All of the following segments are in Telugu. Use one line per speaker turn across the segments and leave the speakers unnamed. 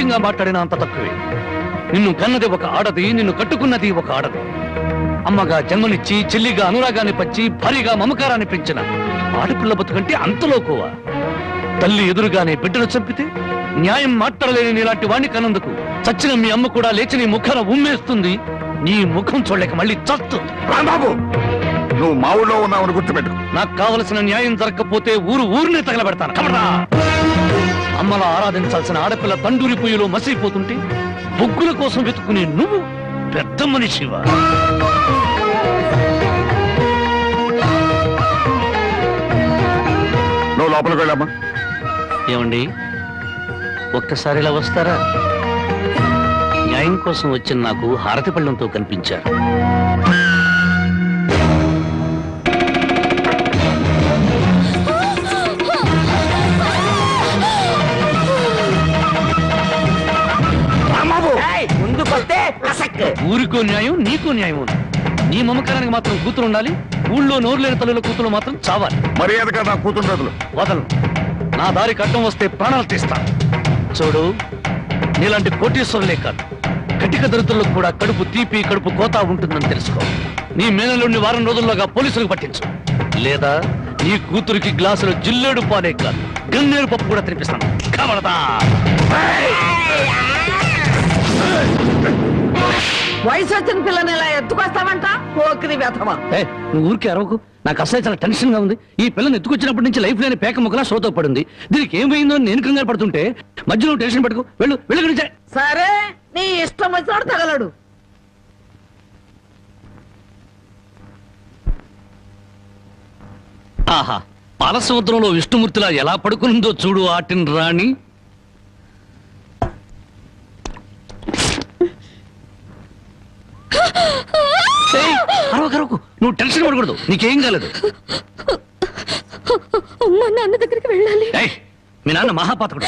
నీచంగా మాట్లాడినా అంత తక్కువే. నిన్ను కన్నది ఒక ఆడది, నిన్ను కట్టుకున్నది ఒక ఆడది. అమ్మగా జన్మనిచ్చి, చెల్లిగా అనురాగాన్ని పంచి, భారీగా మమకారాన్ని పెంచిన ఆడపిల్ల బతుకంటే అంతలోకోవా? తల్లి ఎదురుగానే బిడ్డను చంపితే న్యాయం మాట్లాడలేని నీలాంటి వాణ్ణి కన్నందుకు చచ్చిన మీ అమ్మ కూడా లేచి నీ ముఖాన ఉమ్మేస్తుంది. నీ ముఖం చూడలేక మళ్ళీ చస్తుంది.
రాంబాబు, నువ్వు మా ఊళ్ళో ఉన్నావని గుర్తుపెట్టు.
నాకు కావలసిన న్యాయం జరగకపోతే ఊరినే తగలబెడతాను. కబడా! అమ్మలా ఆరాధించాల్సిన ఆడపిల్ల తండూరి పొయ్యిలో మసిపోతుంటే బొగ్గుల కోసం వెతుక్కునే నువ్వు పెద్ద మనిషివా?
నువ్వు లోపలికి వెళ్ళమ్మా.
ఏమండి, ఒక్కసారి ఇలా వస్తారా? న్యాయం కోసం వచ్చిన నాకు హారతి పళ్ళంతో కనిపించారు. ఊరికో న్యాయం, నీకో న్యాయం ఉంది. నీ మమకారానికి మాత్రం కూతురు ఉండాలి, ఊళ్ళో నోరు లేని తల్లుల కూతురు మాత్రం చావాలి.
మర్యాదగా నా కూతురు
వదలను. నా దారికి అడ్డం వస్తే ప్రాణాలు తీస్తాను. చూడు, నీలాంటి కోటీశ్వరులే కాదు, కటిక దరిద్రులకు కూడా కడుపు తీపి, కడుపు కోత ఉంటుందని తెలుసుకో. నీ మేనలుండి వారం రోజుల్లోగా పోలీసులకు పట్టించు, లేదా నీ కూతురికి గ్లాసులో జిల్లేడు పాలే కాదు, గన్నేరు పప్పు కూడా తినిపిస్తాను. కబడతా!
వయసు వచ్చిన పిల్లని ఇలా ఎత్తుకొస్తావంట? పోకిరి వ్యథమా.
నువ్వు ఊరికే అరవకు. నాకు అసలు చాలా టెన్షన్ గా ఉంది. ఈ పిల్లని ఎత్తుకొచ్చినప్పటి నుంచి లైఫ్ లేని పేక ముక్కలా షోతో పడింది. దీనికి ఏమైందో నేను కంగారు పడుతుంటే మధ్యలో టెన్షన్ పట్టుకో. వెళ్ళు వెళ్ళు.
సరే, నీ ఇష్టం వచ్చినోడు తగలడు.
ఆహా, పాలసముద్రంలో విష్ణుమూర్తిలా ఎలా పడుకుందో చూడు ఆటిన్ రాణి. అరవకరవకు, నువ్వు టెన్షన్ పడకూడదు. నీకేం కాలేదు.
నాన్న దగ్గరికి వెళ్ళాలి.
మీ నాన్న మహాపాతకుడు.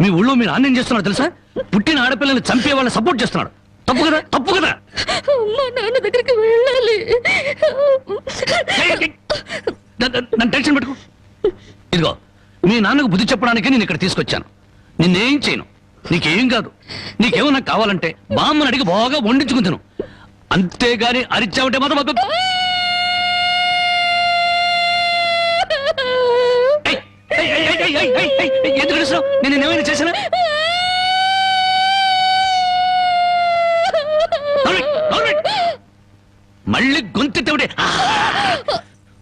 మీ ఊళ్ళో మీ నాన్న ఏం చేస్తున్నాడు తెలుసా? పుట్టిన ఆడపిల్లని చంపే వాళ్ళని సపోర్ట్ చేస్తున్నాడు. తప్పు కదా? తప్పు కదా?
నాన్న దగ్గరికి వెళ్ళాలి.
నన్ను టెన్షన్ పెట్టుకో. ఇదిగో, మీ నాన్నకు బుద్ధి చెప్పడానికి నేను ఇక్కడ తీసుకొచ్చాను. నిన్నేం చేయను. నీకేం కాదు. నీకేమన్నా కావాలంటే బామ్మని అడిగి బాగా వండించుకుని తిను. అంతేగాని అరిచావంటే మాత్రం ఎందుకు అరుస్తున్నావు? నేను ఏమైనా చేశానా? మళ్ళీ గొంతెత్తే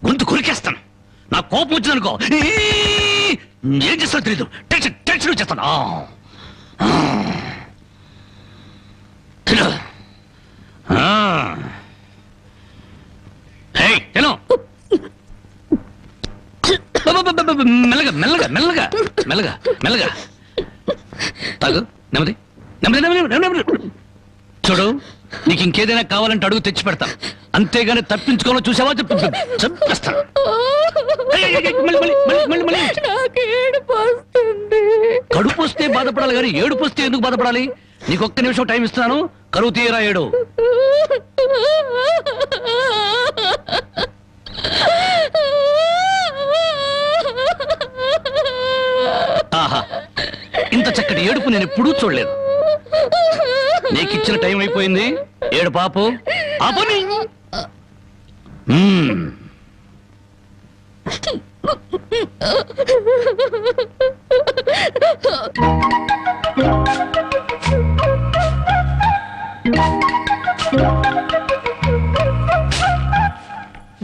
గొంతు కొరికేస్తాను. నా కోపం వచ్చిందనుకో ఏం చేస్తానో తెలీదు. టెన్షన్ టెన్షన్ చేస్తాను. మెల్లగా మెల్లగా మెల్లగా మెల్లగా మెల్లగా తాగు. నెమ్మది నెమ్మది నెమ్మది నెమ్మది. చూడు, నీకు ఇంకేదైనా కావాలంటే అడుగు తెచ్చి పెడతాను. అంతేగాని తప్పించుకోవాలో చూసావా చెప్పేస్తాను. కడుపు వస్తే బాధపడాలి కానీ ఏడుపు వస్తే ఎందుకు బాధపడాలి? నీకు ఒక్క నిమిషం టైం ఇస్తున్నాను. కరువు తీయరా ఏడు. ఆహా, ఇంత చక్కటి ఏడుపు నేను ఎప్పుడూ చూడలేదు. నీకిచ్చిన టైం అయిపోయింది. ఏడు పాపు ఆపని.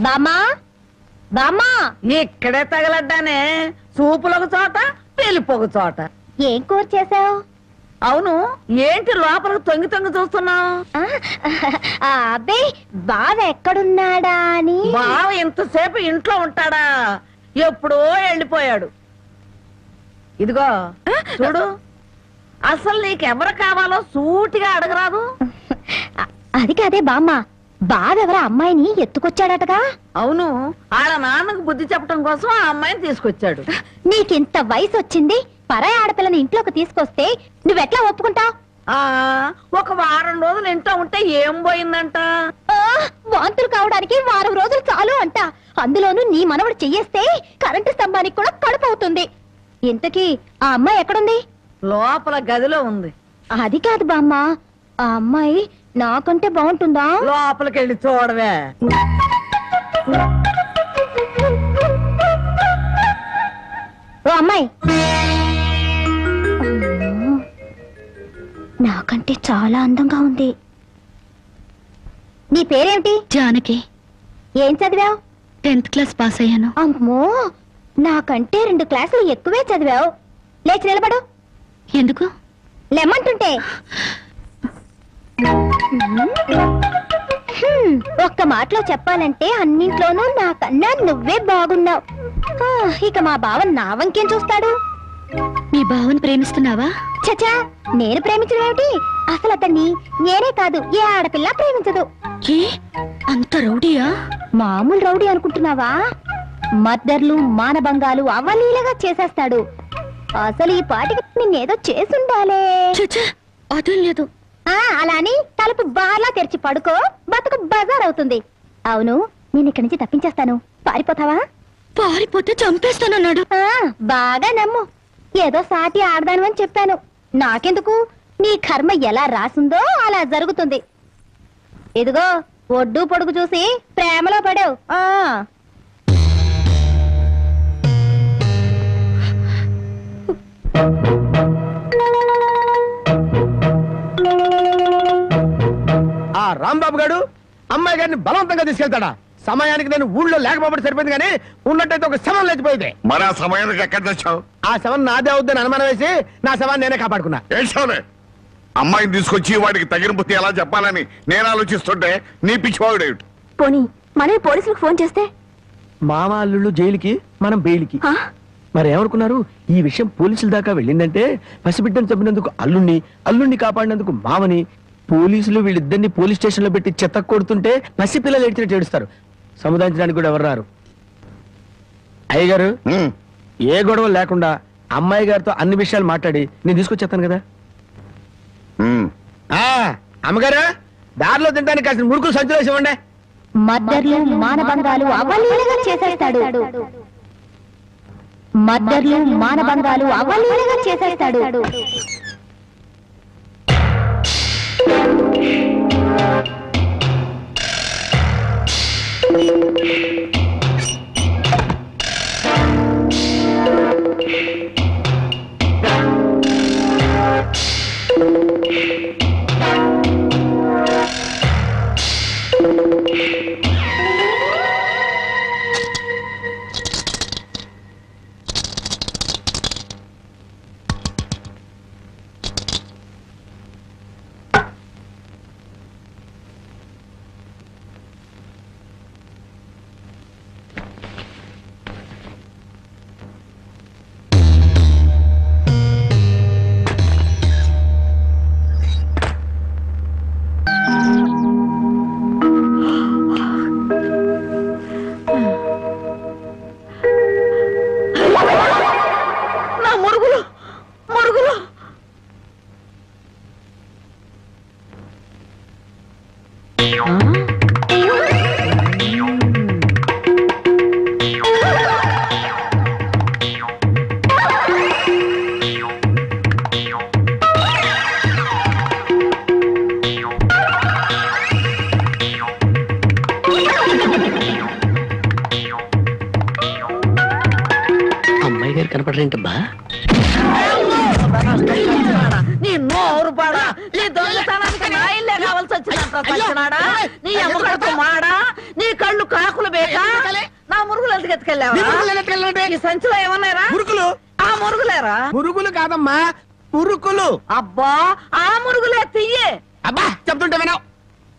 బామా బామా,
ఇక్కడే తగలడ్డానే. సూపులొక చోట, పెళ్లిపోక చోట.
ఏం కూర చేసావు?
అవును, ఏంటి లోపలికి తొంగి తొంగి చూస్తున్నావు?
అబ్బే, బావ ఎక్కడున్నాడా అని.
బావ ఇంతసేపు ఇంట్లో ఉంటాడా? ఎప్పుడో వెళ్ళిపోయాడు. ఇదిగో చూడు, అసలు నీకెవరు కావాలో సూటిగా అడగరాదు.
అది కాదే బామ్మ, బావెవరో అమ్మాయిని ఎత్తుకొచ్చాడటగా.
అవును, ఆడ నాన్నకు బుద్ధి చెప్పడం కోసం ఆ అమ్మాయిని తీసుకొచ్చాడు.
నీకింత వయసు వచ్చింది, పరాయి ఆడపిల్లని ఇంట్లోకి తీసుకొస్తే నువ్వెట్లా ఒప్పుకుంటావు?
ఒక వారం రోజులు ఇంట్లో ఉంటే ఏం పోయిందంట?
వాంతులు కావడానికి వారం రోజులు చాలు అంట. అందులోనూ నీ మనవడు చెయ్యేస్తే కరెంటు స్తంభానికి కూడా కడుపు అవుతుంది. ఇంతకీ ఆ అమ్మాయి ఎక్కడుంది?
లోపల గదిలో ఉంది.
అది కాదు బామ్మ, ఆ అమ్మాయి నాకంటే బాగుంటుందా?
లోపలికి వెళ్ళి చూడవే.
ఓ అమ్మాయి, నాకంటే చాలా అందంగా ఉంది. నీ పేరేమిటి?
జానకి.
ఏం చదివావు?
10th క్లాస్ పాస్ అయ్యాను.
అమ్మో, నాకంటే 2 క్లాసులు ఎక్కువే చదివావు. లేచి నిలబడు.
ఎందుకు?
లెమ్మంటుంటే. ఒక్క మాటలో చెప్పాలంటే అన్నింట్లోనూ నాకన్నా నువ్వే బాగున్నావు. ఇక మా బావ నా వంకేం చూస్తాడు?
మీ బావని ప్రేమిస్తున్నావా?
చచా, నేను ప్రేమించడం ఏమిటి? అసలు అతన్ని నేనే కాదు, ఏ ఆడపిల్ల ప్రేమించదు.
ఏ అంత రౌడీయా?
మామూలు రౌడీ అనుకుంటున్నావా? మర్డర్లు, మానభంగాలు అవలీలగా చేసేస్తాడు. అసలు ఈ పాటికి నిన్నేదో చేసుండాలే.
చచ్చా, అదేం లేదు.
అలా అని తలుపు బార్లా తెరిచి పడుకో, బతుకు బజార్ అవుతుంది. అవును, నేను ఇక్కడి నుంచి తప్పించేస్తాను. పారిపోతావా?
పారిపోతే చంపేస్తానన్నాడు.
బాగా నమ్ము. ఏదో సాటి ఆడదాను అని చెప్పాను. నాకెందుకు? నీ కర్మ ఎలా రాసుందో అలా జరుగుతుంది. ఇదిగో, ఒడ్డు పొడుగు చూసి ప్రేమలో పడావు.
ఆ రాంబాబు గారు అమ్మాయి గారిని బలవంతంగా తీసుకెళ్తాడా? సమయానికి నేను ఊళ్ళో లేకపోతే సరిపోయింది, కానీ ఉన్నట్టయితే ఒక శవం లేచిపోయింది.
మరి ఆ సమయానికి ఎక్కడ తెచ్చావు?
ఆ శవం నాదే అవుద్దని అనుమానం వేసి నా శవాన్ని నేనే కాపాడుకున్నా.
ఏడ్చావులే. అమ్మాయిని తీసుకొచ్చి వాడికి తగిన బుద్ధి ఎలా చెప్పాలని నేను ఆలోచిస్తుంటే నీ పిచ్చివాడేమిటి?
పోనీ మనమే పోలీసులకు ఫోన్ చేస్తే?
మామ అల్లుళ్ళు జైలుకి, మనం బెయిల్కి. మరి ఏమనుకున్నారు? ఈ విషయం పోలీసుల దాకా వెళ్ళిందంటే పసిబిడ్డను చంపినందుకు అల్లుణ్ణి కాపాడినందుకు మామని, పోలీసులు వీళ్ళిద్దరిని పోలీస్ స్టేషన్ లో పెట్టి చెత్త కొడుతుంటే పసిపిల్లలు ఏడ్చినట్టు ఏడుస్తారు. సముదాయించడానికి కూడా ఎవరు రారు. అయ్యగారు, ఏ గొడవ లేకుండా అమ్మాయి గారితో అన్ని విషయాలు మాట్లాడి నేను తీసుకొచ్చేస్తాను కదా. అమ్మగారు, దారిలో తింటానికి కాసిన మురుకులు సంచులు వేసి ఇవ్వండి.
మర్డర్లు, మానభంగాలు అవలీలగా చేసేస్తాడు. మర్డర్లు, మానభంగాలు అవలీలగా చేసేస్తాడు.
అమ్మాయి గారు కనపడరేంటబ్బా?
నీ నోరు పాడా, నీ దొంగతనానికి నా ఇల్లే కావాల్సి వచ్చినాడా? నీ అమ్మకడుపు మాడా, నీ కళ్ళు కాకులు బేకా, నా మురుగులు ఎందుకు ఎత్తుకెళ్ళావా? ఈ సంచిలో ఏమన్నారా?
మురుకులు.
ఆ మురుగులేరా?
మురుగులు కాదమ్మా, మురుకులు.
అబ్బా, ఆ మురుగులే తియ్యే.
అబ్బా, చెప్తుంటే వినవు.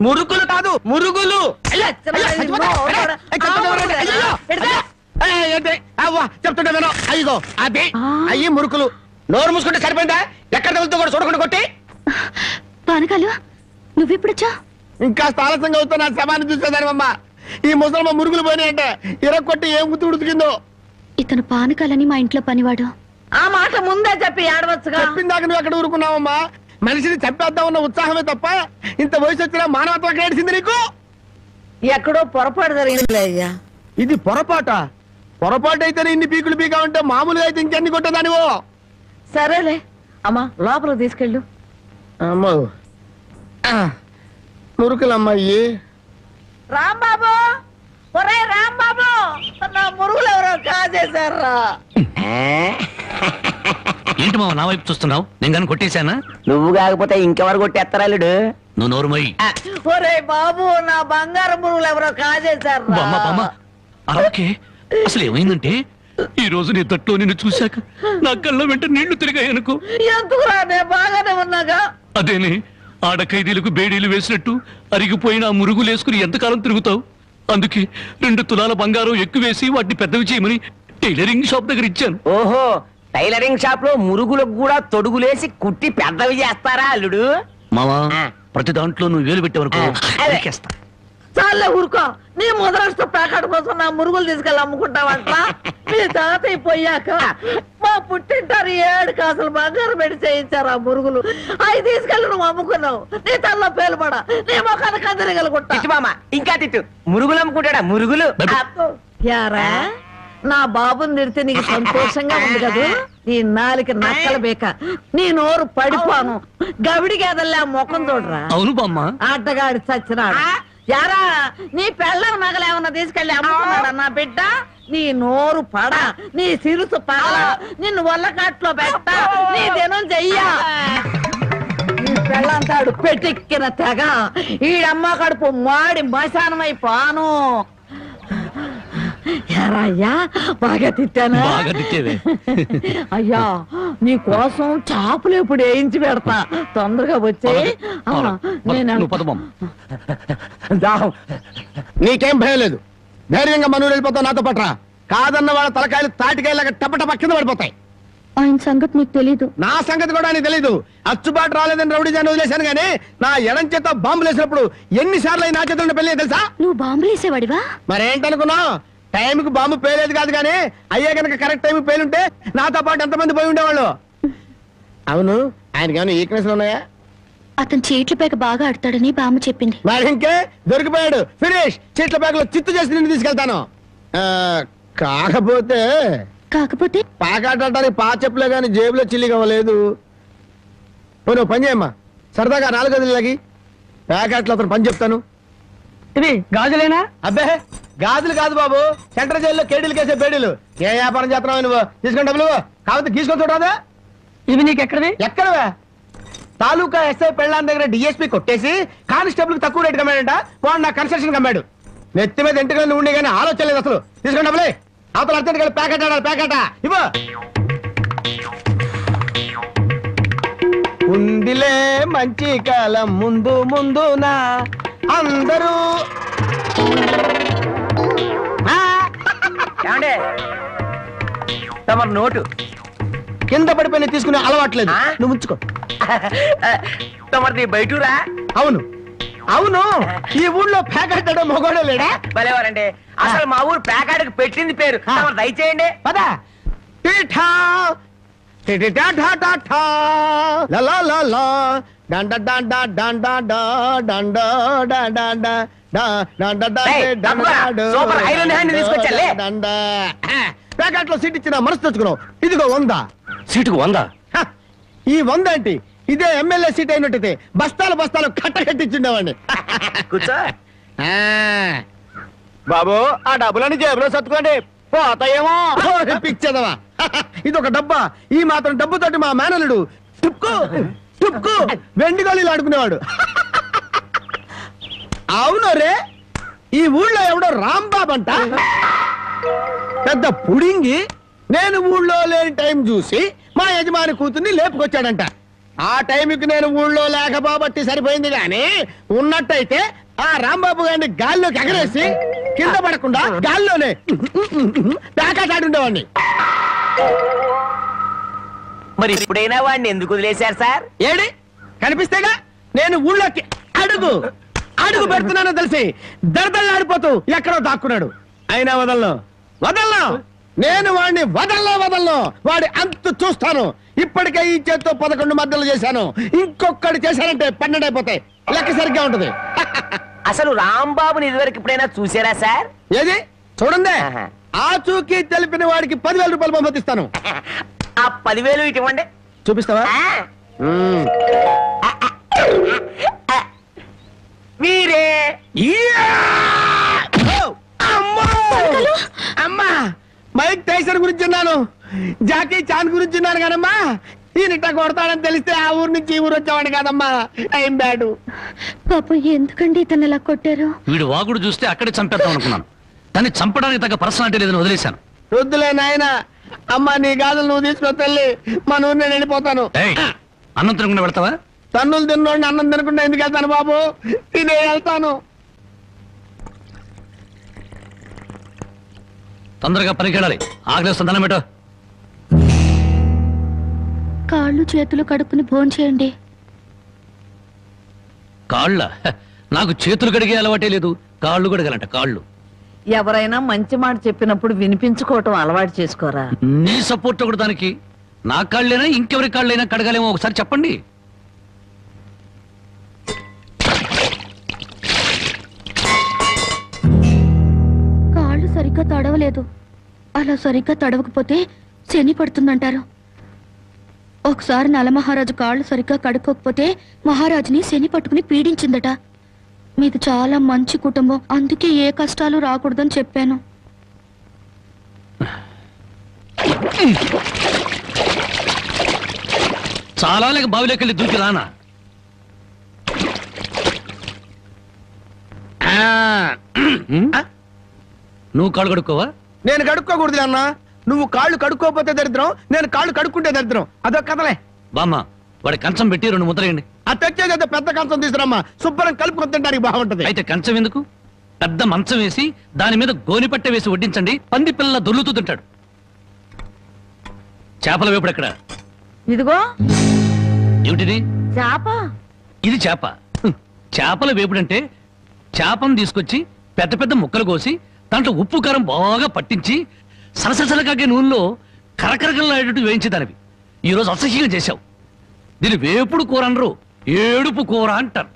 మురుకులు కాదు, మురుగులు. చెప్తుంటే వినవు. అయ్యో అదే అయ్యి మురుకులు. నోరు మూసుకుంటే సరిపోయిందా? ఎక్కడ తగులుతో కూడా చూడకుండా కొట్టి.
పానకాలు, నువ్వెప్పుడొచ్చా?
ఇంకా ఆలస్యంగా అవుతా నా శవాన్ని చూసేదానివమ్మ. ఈ ముసలమ్మ మురుగులు పోయినాయంటే ఇరక్కొట్టి ఏం గుర్తు ఉడుతుకిందో.
ఇతను పానకాలని మా ఇంట్లో పనివాడు.
ఆ మాట ముందే చెప్పి ఏడవచ్చుగా.
చెప్పిందాక నువ్వు ఎక్కడ ఊరుకున్నావమ్మా? మనిషిని చంపేద్దామన్న ఉత్సాహమే తప్ప ఇంత వయసు వచ్చినా మానవత్వం ఎక్కడ ఏడిసింది నీకు?
ఎక్కడో పొరపాటు జరిగిందిలే అయ్యా.
ఇది పొరపాట? పొరపాటు అయితే ఇన్ని పీకులు పీకా ఉంటే మామూలుగా అయితే ఇంకెన్ని కొట్టేదానివో.
సరేలే, అమ్మా లోపల తీసుకెళ్ళు.
అమ్మో మురుకులమ్మాయి.
రాంబాబు, ఒరే రాంబాబు, నా మురుగులు ఎవరో కాజేశారా?
ఏంటి మావ నా వైపు చూస్తున్నావు? నేను కానీ కొట్టేశానా?
నువ్వు కాకపోతే ఇంకెవరు కొట్టేస్తారాలుడు?
నువ్వు నోరుమోయి.
ఒరే బాబు, నా బంగారు మురుగులు ఎవరో కాజేశారా?
అలాగే అసలు ఏమైందంటే ఈ రోజు నీ తట్లో నిన్ను చూశాక నా కళ్ళ వెంట నీళ్లు తిరిగాయనుకో.
ఎందుకురా, నేను బాగానే ఉన్నాగా.
అదేనే ఆడ ఖైదీలకు బేడీలు వేసినట్టు అరిగిపోయిన ఆ మురుగులు వేసుకుని ఎంతకాలం తిరుగుతావు? అందుకే 2 తులాల బంగారం ఎక్కువేసి వాటిని పెద్దవి చేయమని టైలరింగ్ షాప్ దగ్గర ఇచ్చాను.
ఓహో, టైలరింగ్ షాప్ లో మురుగులకు కూడా తొడుగులేసి కుట్టి పెద్దవి చేస్తారా అల్లుడు?
మావా ప్రతి దాంట్లో నువ్వు వేలు పెట్టేవరకు
చాలే ఊరుకో. నీ ముద్రాష్ట్ర ప్యాకెట్ కోసం నా మురుగులు తీసుకెళ్ళి అమ్ముకుంటావంట. మీ తాతయ్య పోయాక మా పుట్టింటారు 7 కాసులు బంగారం పెట్టి చేయించారు ఆ మురుగులు. అవి తీసుకెళ్ళి నువ్వు అమ్ముకున్నావు. నీ తల్లో పేలుపడ, నీ మొఖాన్ని కందరగలుగుంటా.
తిట్టు మామ, ఇంకా తిట్టు. మురుగులు అమ్ముకుంటాడా? మురుగులు.
యారా, నా బాబుని తిడితే నీకు సంతోషంగా ఉంది కదా? నీ నాలికి నక్కలు బేక, నీ నోరు పడిపోను. గవిడి గేదల్లా ముఖం చూడరా.
అవును బామ్మ.
ఆటగాడి చచ్చినాడు. యారా, నీ పెళ్ళం నగలేమన్నా తీసుకెళ్ళి అమ్ముకున్నాడా నా బిడ్డ? నీ నోరు పడ, నీ సిరుసు పగల, నిన్ను వల్లకాట్లో పెట్ట, నీ దినం చెయ్యా. నీ పెళ్ళంతాడు పెట్టెక్కిన తెగ, ఈడమ్మ కడుపు మాడి మశానమైపోను. అయ్యా బాగా తిట్టానా?
బాగా తిట్టేవే.
అయ్యా, నీ కోసం చేపలు ఎప్పుడు వేయించి పెడతా. తొందరగా వచ్చే.
నీకేం భయం లేదు, ధైర్యంగా మనూరు వెళ్ళిపోతావు. నాతో పట్రా. కాదన్న వాళ్ళ తలకాయలు తాటికాయలాగా టపటప కింద పడిపోతాయి.
ఆయన సంగతి నీకు తెలీదు.
నా సంగతి కూడా నీకు తెలీదు. అచ్చుబాటు రాలేదని రౌడీ జాన్ వదిలేశాను గానీ నా ఎడం చేత బాంబులు వేసినప్పుడు ఎన్నిసార్లు నా చేతుల్లో పెళ్ళి తెలుసా?
నువ్వు బాంబులు వేసేవాడివా?
మరేంటనుకున్నావు? టైంకి బాంబు పేలేదు కాదు కానీ అయ్యే కనుక కరెక్ట్ టైంకి పేలుంటే నాతో పాటు ఎంతమంది పోయి ఉండేవాళ్ళు. అవును, ఆయనకి ఏమైనా ఈక్నెస్ ఉన్నాయా?
అతను చీట్ల పేక బాగా ఆడతాడని బామ్మ చెప్పింది.
మరి ఇంకే దొరికిపోయాడు. ఫినిష్. చీట్ల బ్యాగ్ లో చిత్తు చేసి నిన్ను తీసుకెళ్తాను. కాకపోతే పాకాటానికి పా చెప్పులే గాని జేబులో చిల్లి కావలేదు. నువ్వు పని చేయమ్మా, సరదాగా 4 గదులకి ప్యాకెట్లు అతను పని చెప్తాను.
ఇది గాజులేనా?
అబ్బే గాజులు కాదు బాబు, సెంట్రల్ జైల్లో కేడీలు కేసే బేడీలు. ఏ వ్యాపారం చేస్తున్నావు నువ్వు? తీసుకుని డబ్బులు కాకపోతే తీసుకొని చూడరాదా?
ఇవి నీకు ఎక్కడవి?
ఎక్కడవే? తాలూకా ఎస్ఐ పెళ్ళాన్ దగ్గర డిఎస్పీ కొట్టేసి కానిస్టేబుల్ కు తక్కువ రేటు కమ్మాడంట. వాడు నా కన్స్ట్రక్షన్ కమ్మాడు. నెత్తి మీద ఎంటుకలు ఉండి కానీ ఆలోచన లేదు అసలు. తీసుకుని డబ్బులే. అవతల అర్జెంట్ కలిసి ప్యాకెట్ ఆడాలి. ప్యాకెట్ ఇవ్వ. ఉందిలే మంచి కాలం ముందు ముందునా అందరూ.
తమరు నోటు
కింద పడిపోయిన తీసుకునే అలవాట్లేదు. నువ్వు ఉంచుకో.
తమరిది బయటూరా?
అవును అవును, ఈ ఊళ్ళో ప్యాకెట్ మొగోడే లేడా?
భలేవారండి. అసలు మా ఊరు ప్యాకెట్కి పెట్టింది పేరు. తమరు దయచేయండి.
పదా. ప్యాకెట్ లో సీట్ ఇచ్చిన మనసు తెచ్చుకున్నావు. ఇదిగో 100.
సీటుకు 100?
ఈ 100 ఏంటి? ఇదే ఎమ్మెల్యే సీట్ అయినట్టయితే బస్తాలు బస్తాలు కట్టకట్టించుండేవాడిని.
కూర్చో.
బాబు, ఆ డబ్బులని జేబులో సర్దుకోండి, పోతాయేమో. పిచ్చదవా, ఇది ఒక డబ్బా. ఈ మాత్రం డబ్బుతోటి మా మేనలుడు టుక్కు టుక్కు వెండి గోళీలు ఆడుకునేవాడు. అవును రే, ఈ ఊళ్ళో ఎవడో రాంబాబు అంట పెద్ద పుడింగి. నేను ఊళ్ళో లేని టైం చూసి మా యజమాని కూతుర్ని లేపుకొచ్చాడంట. ఆ టైంకి నేను ఊళ్ళో లేకపోబట్టి సరిపోయింది గాని ఉన్నట్టయితే ఆ రాంబాబు గారిని గాల్లోకి ఎగరేసి కింద పడకుండా గాల్లోనే ప్యాకెట్ ఆడుండేవాడిని.
మరి ఇప్పుడైనా వాడిని ఎందుకు వదిలేశారు సార్?
ఏడి కనిపిస్తేగా నేను ఊళ్ళోకి అడుగు అడుగు పెడుతున్నానో తెలిసి దడదళ్ళాడిపోతూ ఎక్కడో దాక్కున్నాడు. అయినా వదలను. నేను వాడిని వదలను. వాడి అంతు చూస్తాను. ఇప్పటికే ఈ చేత్తో 11 మద్దలు చేశాను. ఇంకొకటి చేశానంటే 12 అయిపోతాయి. లెక్క సరిగ్గా ఉంటది.
అసలు రాంబాబుని ఇదివరకు ఎప్పుడైనా చూసారా సార్?
ఏది చూడండి. ఆ చూకి తెలిపిన వాడికి 10,000 రూపాయలు పంపిస్తాను.
ఆ 10,000 ఇటు ఇవ్వండి.
చూపిస్తావా?
మీరే
అమ్మా మైక్ టైసన్ గురించి విన్నాను, జాకీ చాన్ గురించి విన్నాను కానమ్మా ఈయనిట్ట కొడతాడని తెలిస్తే ఆ ఊరు నుంచి ఈ ఊరు వచ్చేవాడు కాదమ్మా. Time bad.
పాపం ఎందుకండి ఇతను ఇలా కొట్టారు?
వీడు వాగుడు చూస్తే అక్కడే చంపేద్దాం అనుకున్నాను, కానీ చంపడానికి తగ్గ పర్సనాలిటీ లేదని వదిలేశాను.
వద్దులే నాయన, అమ్మా నీ గాజులు నువ్వు తీసుకుని తల్లి, మా ఊరు నేను వెళ్ళిపోతాను.
అన్నం తినకుండా వెళ్తావా?
తన్నులు తిన్నోడిని అన్నం తినకుండా ఎందుకు వెళ్తాను బాబు, తినే వెళ్తాను.
తొందరగా పనికి వెళ్ళాలి, ఆకలిస్తుంది, అన్నం పెట్టు.
కాళ్ళు చేతులు కడుక్కుని భోంచేయండి.
కాళ్ళ నాకు చేతులు కడిగే అలవాటే లేదు, కాళ్ళు కడగాలంట. కాళ్ళు
ఎవరైనా మంచి మాట చెప్పినప్పుడు వినిపించుకోవటం అలవాటు చేసుకోరా.
నీ సపోర్ట్ ఒకటి దానికి. నా కాళ్ళైనా ఇంకెవరి కాళ్ళైనా కడగాలేమో ఒకసారి చెప్పండి.
కాళ్ళు సరిగ్గా తడవలేదు. అలా సరిగ్గా తడవకపోతే శని పడుతుందంటారు. ఒకసారి నలమహారాజు కాళ్ళు సరిగ్గా కడుక్కోకపోతే మహారాజుని శని పట్టుకుని పీడించిందట. మీది చాలా మంచి కుటుంబం, అందుకే ఏ కష్టాలు రాకూడదని చెప్పాను.
చాలా లేక బావిలోకి దూకి రానా? నువ్వు కాళ్ళు కడుక్కోవా?
నేను కడుక్కోకూడదు అన్న. నువ్వు కాళ్ళు కడుక్కోపోతే దరిద్రం, నేను కాళ్ళు కడుక్కుంటే దరిద్రం. అదొక కథలే.
బామ్మ వాడి కంచం పెట్టి 2 ముద్రయండి.
ఆ తెచ్చేది పెద్ద కంచం తీసుకురమ్మా, శుభ్రం కలుపుకొని తింటానికి బాగుంటది.
అయితే కంచం ఎందుకు, పెద్ద మంచం వేసి దాని మీద గోనిపట్ట వేసి వడ్డించండి, పంది పిల్ల దొర్లుతూ తింటాడు. చేపల వేపుడు ఎక్కడ?
ఇదిగో
ఏమిటిది?
చేప.
ఇది చేప. చేపల వేపుడంటే చేపను తీసుకొచ్చి పెద్ద పెద్ద ముక్కలు కోసి దాంట్లో ఉప్పు కారం బాగా పట్టించి సలసలకాగే నూనెలో కరకరకలాడేటట్టు వేయించేదానివి. ఈరోజు అసహ్యంగా చేశావు. దీని వేపుడు కూర అనరు, ఏడుపు కూర అంటారు.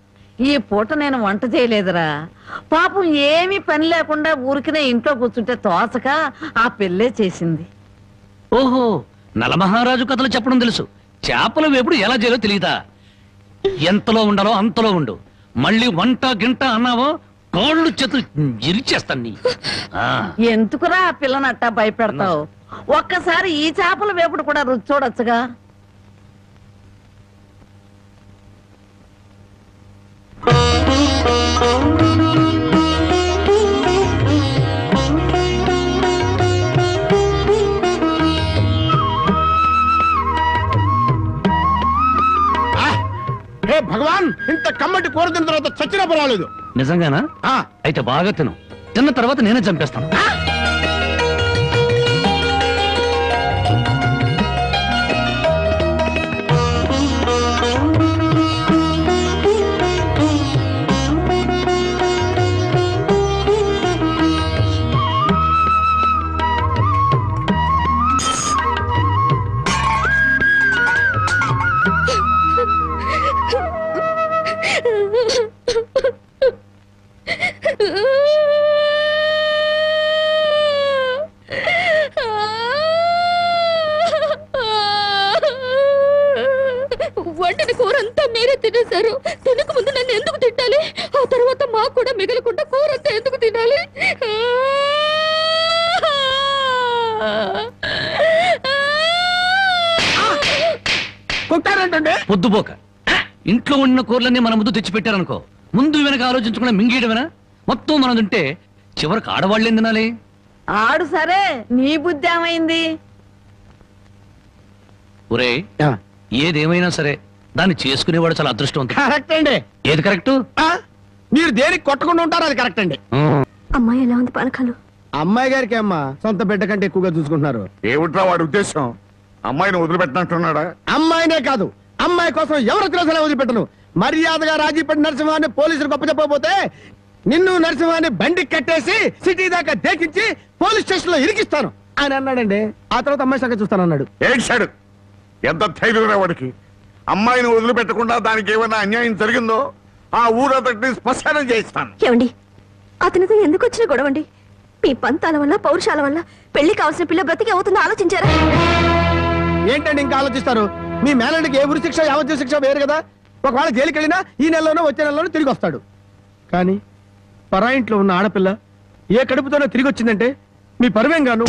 ఈ పూట నేను వంట చేయలేదురా. పాపం ఏమీ పని లేకుండా ఊరికినే ఇంట్లో కూర్చుంటే తోచక ఆ పెళ్ళే చేసింది.
ఓహో, నలమహారాజు కథలు చెప్పడం తెలుసు, చేపల వేపుడు ఎలా చేయాలో తెలియదా? ఎంతలో ఉండాలో అంతలో ఉండు. మళ్ళీ వంట గింట అన్నావో కాళ్ళు చేతులు ఇరిచేస్తాను నీ.
ఎందుకురా ఆ పిల్లనట్టా భయపెడతావు? ఒక్కసారి ఈ చేపల వేపుడు కూడా రుచి చూడొచ్చుగా.
హే భగవాన్, ఇంత కమ్మటి కూర తిన్న తర్వాత చచ్చినా పర్వాలేదు.
నిజంగానా? అయితే బాగా తిను, తిన్న తర్వాత నేనే చంపేస్తాను.
వండిన కూర అంతా మీరే తినేశారు. తినక ముందు నన్ను ఎందుకు తిట్టాలి? ఆ తర్వాత మాకు కూడా మిగలకుండా కూర అంతా ఎందుకు తినాలి?
పొద్దుపోక ఇంట్లో ఉన్న కూరలన్నీ మన ముందు తెచ్చిపెట్టారనుకో, ముందు వెనక ఆలోచించకుండా మింగేయడమేనా? మొత్తం మనం తింటే చివరికి ఆడవాళ్ళేం తినాలి?
ఆడు సరే, నీ బుద్ధి ఏమైంది?
ఒరే, ఏదేమైనా సరే దాన్ని చేసుకునేవాడు చాలా అదృష్టవంతుడు.
కరెక్ట్ అండి.
ఏది కరెక్ట్?
మీరు దేనికి కొట్టకుండా ఉంటారో అది కరెక్ట్ అండి.
అమ్మాయి ఎలా ఉంది పానకాలు?
అమ్మాయి గారికి అమ్మా సొంత బిడ్డ కంటే ఎక్కువగా చూసుకుంటున్నారు.
ఏమిట్రా వాడి ఉద్దేశం? అమ్మాయిని వదిలిపెట్టినట్టున్నాడా?
అమ్మాయినే కాదు, అమ్మాయి కోసం ఎవరు వచ్చినా సరే వదిలిపెట్టను. మర్యాదగా రాజీపేట నరసింహాన్ని పోలీసులకు అప్పచెప్పకపోతే నిన్ను నరసింహాన్ని బండికి కట్టేసి సిటీ దాకా దేకించి పోలీస్ స్టేషన్ లో ఇరికిస్తాను అని అన్నాడండి. ఆ తర్వాత అమ్మాయి సంగతి చూస్తానన్నాడు.
ఏడ్చాడు. ఎంత ధైర్యం వాడికి! అమ్మాయిని వదిలిపెట్టకుండా దానికి ఏమైనా అన్యాయం జరిగిందో ఆ ఊరంతటిని శ్మశానం చేయిస్తాను.
ఏమండి, అతనితో ఎందుకు వచ్చిన గొడవండి? మీ పంతాల వల్ల పౌరుషాల వల్ల పెళ్లి కావాల్సిన పిల్ల బ్రతికి అవుతుందో ఆలోచించారా?
ఏంటండి ఇంకా ఆలోచిస్తారు? మీ మేనల్కి ఏ ఉరి శిక్ష యావజ్జీవ శిక్ష వేరు కదా. ఒకవేళ జైలుకి వెళ్ళినా ఈ నెలలోనో వచ్చే నెలలోనో తిరిగి వస్తాడు. కానీ పరాయింట్లో ఉన్న ఆడపిల్ల ఏ కడుపుతోనో తిరిగి వచ్చిందంటే మీ పరువేం గాను.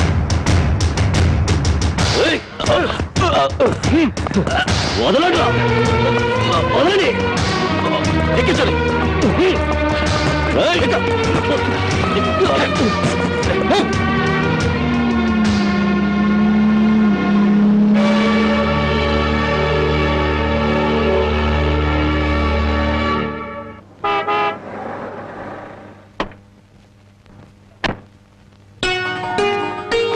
వదలండి, ఎక్కించండి.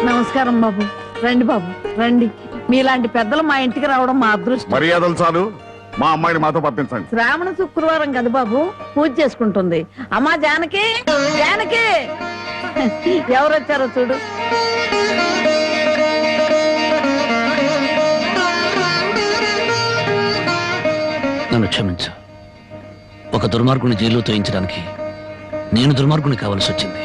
నమస్కారం బాబు. రండి బాబు రండి. మీలాంటి పెద్దలు మా ఇంటికి రావడం మా అదృష్టం.
మర్యాదలు చాలు, మా అమ్మాయిని మాతో పంపించండి.
శ్రావణ శుక్రవారం కదా బాబు, పూజ చేసుకుంటుంది. అమ్మా జానకి, జానకి ఎవరొచ్చారో చూడు.
నన్ను క్షమించు. ఒక దుర్మార్గుని జైల్లో తోయించడానికి నేను దుర్మార్గుని కావాల్సి వచ్చింది.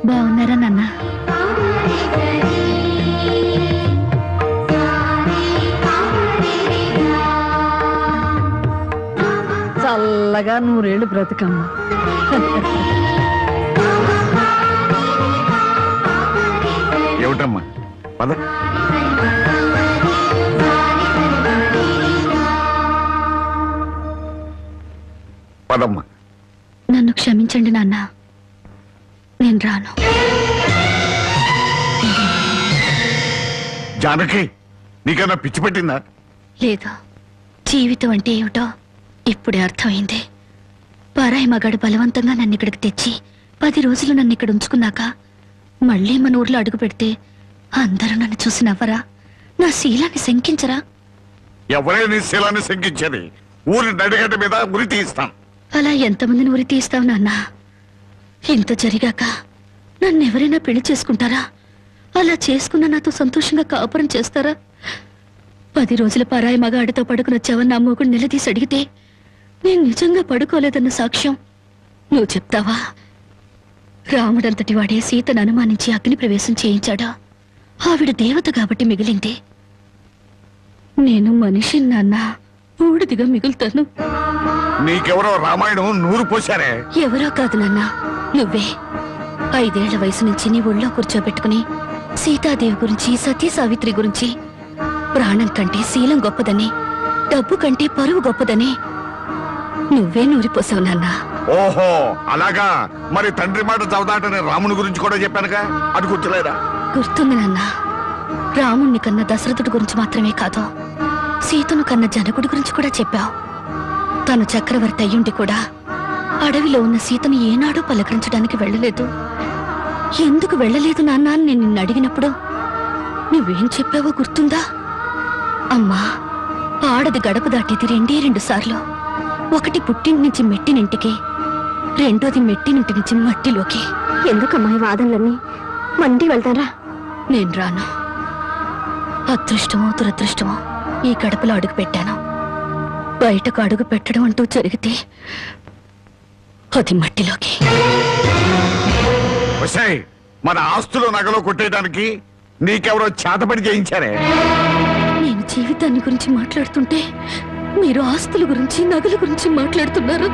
బాగున్నారా నాన్న?
చల్లగా 100 ఏళ్ళు బ్రతికమ్మ.
ఏమిటమ్మా పద. పదమ్మా.
నన్ను క్షమించండి నాన్న, నేను రాను.
జానకి, నీకన్నా పిచ్చి పెట్టిందా?
లేదు, జీవితం అంటే ఏమిటో ఇప్పుడే అర్థమైంది. పరాయి మగాడు బలవంతంగా నన్ను ఇక్కడికి తెచ్చి 10 రోజులు నన్ను ఇక్కడ ఉంచుకున్నాక మళ్ళీ మన ఊర్లో అడుగు పెడితే అందరూ నన్ను చూసి నవ్వరా? నా శీలాన్ని శంకించరా?
ఎవరే నీ శీలాన్ని శంకించేది? ఊరి నడిగడ్డ మీద ఉరి తీస్తాం.
అలా ఎంతమందిని ఉరి తీస్తావు నాన్న? ఇంత జరిగాక నన్ను ఎవరైనా పెళ్లి చేసుకుంటారా? అలా చేసుకున్న నాతో సంతోషంగా కాపురం చేస్తారా? 10 రోజుల పరాయి మగాడితో పడుకుని వచ్చావని నా మొగుడు నిలదీసి అడిగితే నేను నిజంగా పడుకోలేదన్న సాక్ష్యం నువ్వు చెప్తావా? రాముడంతటి వాడే సీతను అనుమానించి అగ్ని ప్రవేశం చేయించాడా? ఆవిడ దేవత కాబట్టి మిగిలింది. నేను మనిషి నాన్న, బూడిదిగా మిగులుతాను.
నీకెవరో రామాయణం 100 పోశారే.
ఎవరో కాదు నాన్న, నువ్వే. 5 ఏళ్ల వయసు నుంచి నీ ఒళ్ళో కూర్చోబెట్టుకుని సీతాదేవి గురించి, సతీ సావిత్రి గురించి, ప్రాణం కంటే శీలం గొప్పదని, డబ్బు కంటే పరువు గొప్పదని నువ్వే నూరిపోసావు నాన్న.
ఓహో అలాగా. మరి తండ్రి మాట చవదాటని రాముని గురించి కూడా చెప్పానుగా, అది గుర్తులేదా?
గుర్తుంది నాన్న. రాముణ్ణి కన్న దశరథుడి గురించి మాత్రమే కాదు, సీతను కన్న జనకుడి గురించి కూడా చెప్పావు. తను చక్రవర్తి అయ్యుండి కూడా అడవిలో ఉన్న సీతను ఏనాడూ పలకరించడానికి వెళ్ళలేదు. ఎందుకు వెళ్ళలేదు నాన్న అని నేను నిన్ను అడిగినప్పుడు నువ్వేం చెప్పావో గుర్తుందా? అమ్మా, ఆడది గడప దాటేది 2 సార్లు. ఒకటి పుట్టింటి నుంచి మెట్టినింటికి, రెండోది మెట్టినింటి నుంచి మట్టిలోకి.
ఎందుకమ్మా ఈ వాదనలన్నీ? మండి వెళ్తారా?
నేను రాను. అదృష్టమో దురదృష్టమో ఈ గడపలో అడుగు పెట్టాను. బయటకు అడుగు పెట్టడం అంటూ జరిగితే అది మట్టిలోకి.
మన ఆస్తులు నగలో కొట్టేయడానికి నీకెవరో చేతపడి చేయించారే?
నేను జీవితాన్ని గురించి మాట్లాడుతుంటే మీరు ఆస్తుల గురించి, నగల గురించి మాట్లాడుతున్నారు.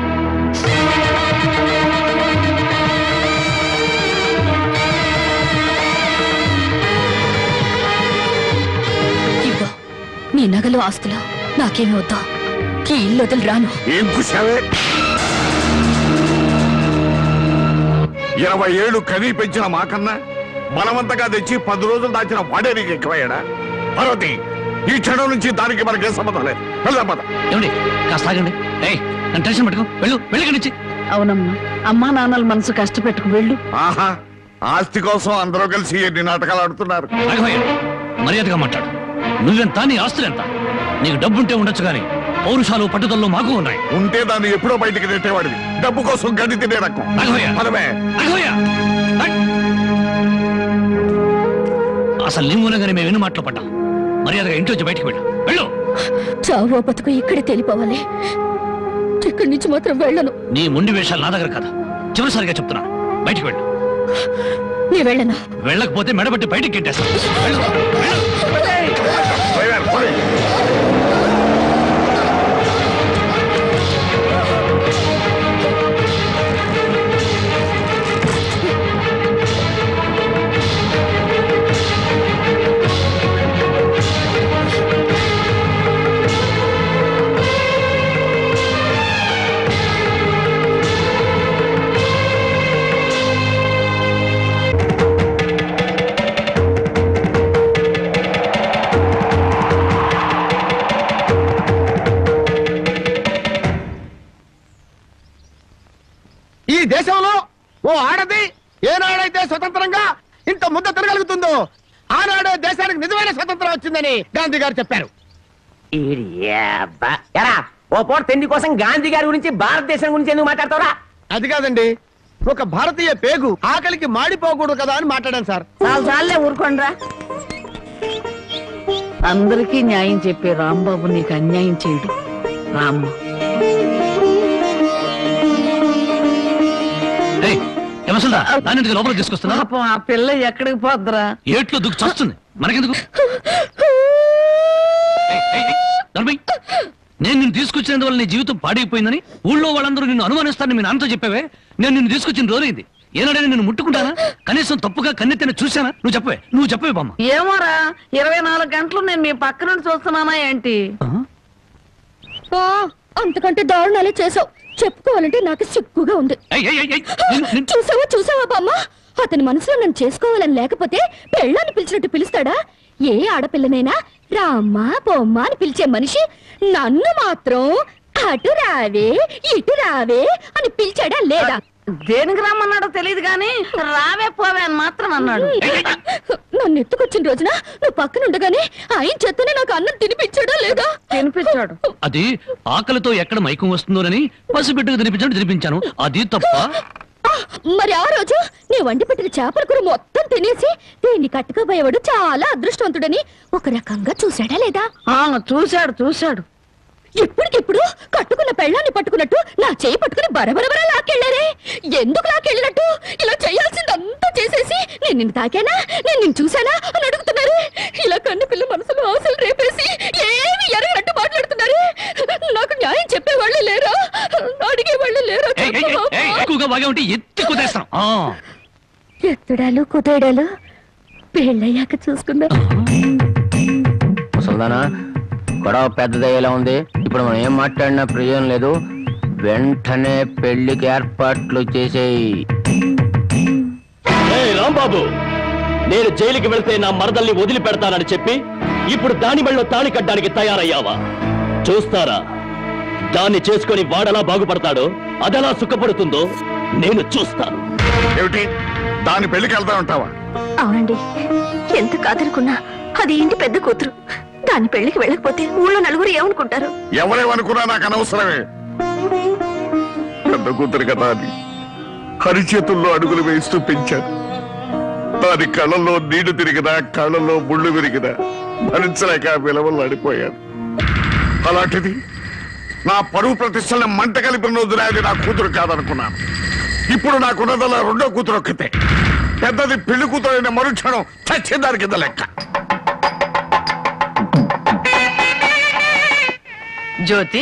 ఇవ్వ, నీ నగలు ఆస్తులు నాకేమి వద్దా? ఈ ఇల్లు వదిలి రాను.
ఏం కూసావే? 20 ఏళ్ళు కనీ పెంచిన మాకన్నా బలవంతంగా తెచ్చి 10 రోజులు దాచిన వాడే నీకు ఎక్కువయ్యాడా? పార్వతి, ఈ క్షణం నుంచి దానికి మనకే సంబంధం లేదు. వెళ్దాం పద.
ఏమండి, కాస్త ఆగండి. నన్ను టెన్షన్ పెట్టుకో. వెళ్ళి.
అవునమ్మా, అమ్మా నాన్నల మనసు కష్టపెట్టుకు వెళ్ళు.
ఆహా, ఆస్తి కోసం అందరూ కలిసి ఎన్ని నాటకాలు ఆడుతున్నారు.
రాఘవయ్య, మర్యాదగా మాట్లాడు. నువ్వెంత, నీ ఆస్తులెంత? నీకు డబ్బుంటే ఉండొచ్చు గాని పౌరుషాలు, పట్టుదలలో మాకు ఉన్నాయి.
ఉంటే దాన్ని ఎప్పుడో బయటికి నెట్టేవాడివి. డబ్బు కోసం గడ్డి తినే రకం. పదమే.
అసలు నీ మూలంగానే మేము ఎన్ని మాటలు పడ్డాం. మర్యాదగా ఇంటి వచ్చి బయటికి వెళ్ళు.
చావో బతుకు ఇక్కడే తేలిపోవాలి. ఇక్కడి నుంచి మాత్రం వెళ్ళను.
నీ ముండి వేషాలు నా దగ్గర కదా. చివరిసారిగా చెప్తున్నా, బయటికి వెళ్ళు.
నీ వెళ్ళను.
వెళ్ళకపోతే మెడబట్టి బయటికి కెట్టేస్తాను. వెళ్ళు, వెళ్ళు.
ఈ దేశంలో ఓ ఆడది ఏనాడైతే స్వతంత్రంగా ఇంత ముద్ద తిరగలుగుతుందో ఆనాడే దేశానికి నిజమైన స్వతంత్రం వచ్చిందని గాంధీ గారు చెప్పారు.
ఎరా ఓ పూట తిండి కోసం గాంధీ గారి గురించి భారతదేశం గురించి ఎందుకు మాట్లాడతావురా?
అది కాదండి, ఒక భారతీయ పేగు ఆకలికి మాడిపోకూడదు కదా అని మాట్లాడాను సార్.
చాలే ఊరుకోండ్రా. అందరికీ న్యాయం చెప్పే రాంబాబు నీకు అన్యాయం చేయడు. రామ్మ
దాన్ని లోపల తీసుకొస్తున్నా.
పాపం ఆ పిల్ల ఎక్కడికి పోద్దురా?
ఏట్లో దుక్కు చస్తుంది, మనకెందుకు? నేను నిన్ను తీసుకొచ్చినందువల్ల నీ జీవితం పాడైపోయిందని ఊళ్ళో వాళ్ళందరూ నిన్ను అనుమానిస్తారని మీ నాన్నతో చెప్పావే. నేను నిన్ను తీసుకొచ్చిన రోజైంది. ఏనాడైనా నిన్ను ముట్టుకుంటానా? కనీసం తప్పుగా కన్నెత్తిన చూశానా? నువ్వు చెప్పవే బామ్మ.
ఏమోరా, 24 గంటలు నేను మీ పక్క నుండి చూస్తున్నానా ఏంటి?
అంతకంటే దారుణాలే చేసావు. చెప్పుకోవాలంటే నాకు సిగ్గుగా ఉంది. చూసావా బామ్మ, అతని మనసులో నన్ను చేసుకోవాలని లేకపోతే పెళ్ళాన్ని పిలిచినట్టు పిలుస్తాడా? ఏ ఆడపిల్లనైనా రామ్మా బొమ్మ అని పిలిచే మనిషి నన్ను మాత్రం అటు రావే ఇటు రావే అని పిలిచాడా లేదా?
దేనికి రమ్మన్నాడో తెలియదు గాని రావే పోవే అని మాత్రం అన్నాడు.
నన్ను ఎత్తుకొచ్చిన రోజున నువ్వు పక్కన ఉండగానే ఆయన చేతనే నాకు అన్నం తినిపించాడా లేదా?
తినిపించాడు.
అది ఆకలితో ఎక్కడ మైకం వస్తుందోనని పసిబిడ్డకు తినిపించాను. అది తప్ప.
మరి ఆ రోజు నీ వండి పెట్టిన చేపల కూర మొత్తం తినేసి దీన్ని కట్టుకోబోయేవాడు చాలా అదృష్టవంతుడని ఒక రకంగా చూశాడా లేదా?
చూశాడు.
ఇప్పటికిప్పుడు కట్టుకున్న పెళ్ళాన్ని పట్టుకున్నట్టు నా చేయి పట్టుకుని బరబరబరా లాక్కెళ్ళారే. ఎందుకు లాక్కెళ్ళినట్టు? ఇలా చేయాల్సిందంతా చేసేసి నేను నిన్ను తాకానా, నేను నిన్ను చూశానా అని అడుగుతున్నారు. ఇలా కన్ను పిల్ల మనసులో ఆశలు రేపేసి ఏమి ఎరగనట్టు మాట్లాడుతున్నారు. నాకు న్యాయం చెప్పేవాళ్ళు లేరా? అడిగేవాళ్ళు లేరా? ఎత్తుడాలు కుదేడాలు పెళ్ళయ్యాక చూసుకున్నా.
ముసల్దానా, గొడవ పెద్దదయ్యేలా ఉంది. ఇప్పుడు మనం ఏం మాట్లాడినా ప్రయోజనం లేదు. వెంటనే పెళ్లికి ఏర్పాట్లు చేసేయి.
రాంబాబు, నేను జైలుకి వెళ్తే నా మరదల్ని వదిలిపెడతానని చెప్పి ఇప్పుడు దాని మెళ్ళో తాళి కట్టడానికి తయారయ్యావా? చూస్తారా దాన్ని చేసుకొని వాడలా బాగుపడతాడో, అదెలా సుఖపడుతుందో నేను చూస్తాను.
ఏమిటి దాని పెళ్లికి వెళ్తా ఉంటావా?
అవునండి, ఎంత కాదనుకున్నా అది ఇంటి పెద్ద కూతురు. దాని పెళ్లికి వెళ్ళకపోతే ఊళ్ళో నలుగురు ఏమనుకుంటారు?
ఎవరేమనుకున్నా నాకు అనవసరమే. పెద్ద కూతురు కదా అని హరి చేతుల్లో అడుగులు వేస్తూ పెంచాను. దాని కళ్ళల్లో నీళ్లు తిరిగినా కళ్ళల్లో ముళ్ళు విరిగినా భరించలేక విలవలాడిపోయాను. అలాంటిది నా పరువు ప్రతిష్టలను మంట కలిపిన రోజున అది నా కూతురు కాదనుకున్నాను. ఇప్పుడు నాకున్నదల్లా రెండో కూతురు ఒక్కతే. పెద్దది పెళ్లి కూతురు అయిన మరుక్షణం చచ్చేదాని కింద లెక్క.
జ్యోతి,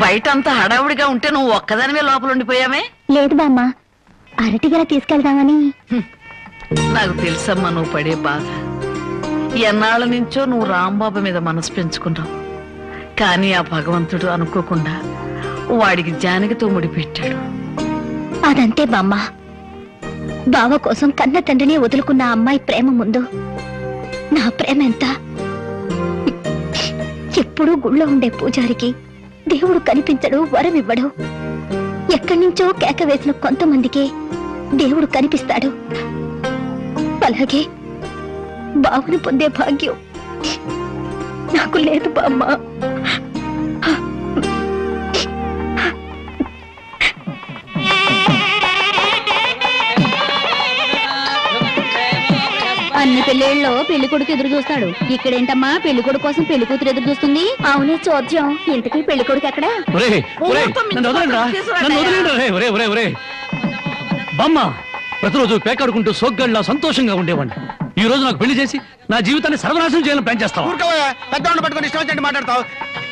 బయటంతా హడావుడిగా ఉంటే నువ్వు ఒక్కదానివే లోపల ఉండిపోయావే?
లేదు బామ్మ, అరటిగల తీసుకెళ్దామని.
నాకు తెలుసమ్మా నువ్వు పడే బాధ. ఎన్నాళ్ళ నుంచో నువ్వు రాంబాబు మీద మనసు పెంచుకున్నావు. కానీ ఆ భగవంతుడు అనుకోకుండా వాడికి జానకితో ముడిపెట్టాడు.
అదంతే బామ్మ. బావ కోసం కన్న తండ్రిని వదులుకున్న అమ్మాయి ప్రేమ ముందు నా ప్రేమ ఎంత? ఎప్పుడూ గుళ్ళో ఉండే పూజారికి దేవుడు కనిపించడు, వరం ఇవ్వడు. ఎక్కడి నుంచో కేక వేసిన కొంతమందికే దేవుడు కనిపిస్తాడు. అలాగే బావును పొందే భాగ్యం నాకు లేదు బామ్మ.
అన్ని పెళ్ళిళ్ళలో పెళ్లి కొడుకు ఎదురు చూస్తాడు. ఇక్కడేంటమ్మా పెళ్లి కొడుకు కోసం పెళ్లి కూతురు ఎదురు చూస్తుంది? అవునే చోద్యం. ఇంతకీ పెళ్లి కొడుకు ఎక్కడా?
బామ్మ, ప్రతిరోజు పేకాడుకుంటూ సోగ్గాళ్ళ సంతోషంగా ఉండేవాడిని. ఈ రోజు నాకు పెళ్లి చేసి నా జీవితాన్ని సర్వనాశనం చేయాలని ప్లాన్ చేస్తావు.
పెద్దవాళ్ళు పట్టుకొని ఇష్టం వచ్చినట్టు మాట్లాడతావు.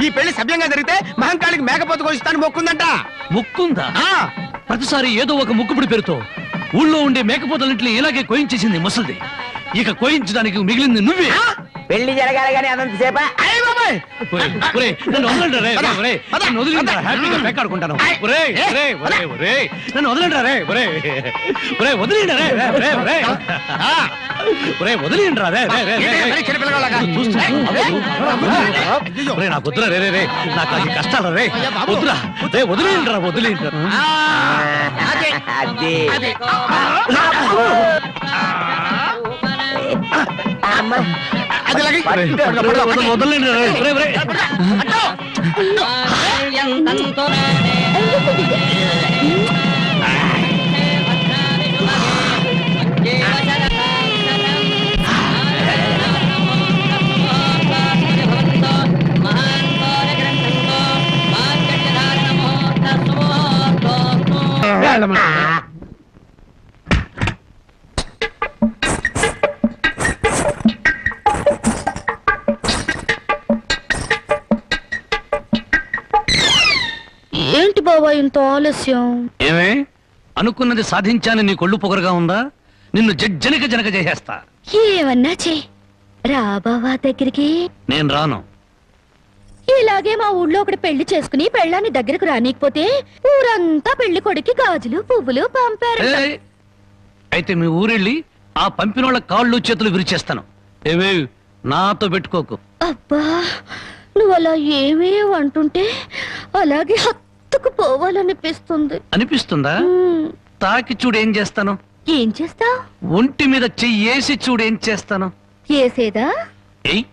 ఈ పెళ్లి సభ్యంగా జరిగితే మహంకాళికి మేకపోతు కోసిస్తాను మొక్కుందంట.
ముక్కుందా? ప్రతిసారి ఏదో ఒక ముక్కుపుడి పేరుతో ఊళ్ళో ఉండే మేకపోతలన్నింటినీ ఇలాగే కోయించేసింది ముసలిది. ఇక కోయించడానికి మిగిలింది నువ్వే.
పెళ్లి జరగాలి కానీ అదంతసేపా?
నన్ను వదలండి రే, నన్ను వదిలిండ్రా, హ్యాపీగా పేకాడుకుంటాను. నన్ను వదలండి రే, వదిలిండ్రా నాకు వద్దురా రే, నాకు అది కష్టాలు రే, వద్దురా రే, వదిలేండ్రా. వదలండి రే.
ఏంటి బాబా ఇంత ఆలస్యం?
ఏమే అనుకున్నది సాధించాని నీ కొళ్ళు పొగరుగా ఉందా? నిన్ను జనక చేసేస్తా.
ఏమన్నా చే రా బావా దగ్గరికి.
నేను రాను.
ఇలాగే మా ఊళ్ళో ఒకటి పెళ్లి చేసుకుని పెళ్ళాన్ని దగ్గరకు రానికపోతే ఊరంతా పెళ్లి కొడుకి గాజులు పువ్వులు పంపారు.
అయితే మీ ఊరెళ్ళి ఆ పంపినోళ్ళ కాళ్ళు చేతులు విరిచేస్తాను. ఏవే నాతో పెట్టుకోకు.
అబ్బా నువ్వు అలా ఏమీ అంటుంటే అలాగే హత్తుకు పోవాలనిపిస్తుంది.
అనిపిస్తుందా? తాకి చూడు ఏం చేస్తాను.
ఏం చేస్తావు?
ఒంటి మీద చెయ్యేసి చూడు ఏం చేస్తాను.
ఏసేదా?
ఏయ్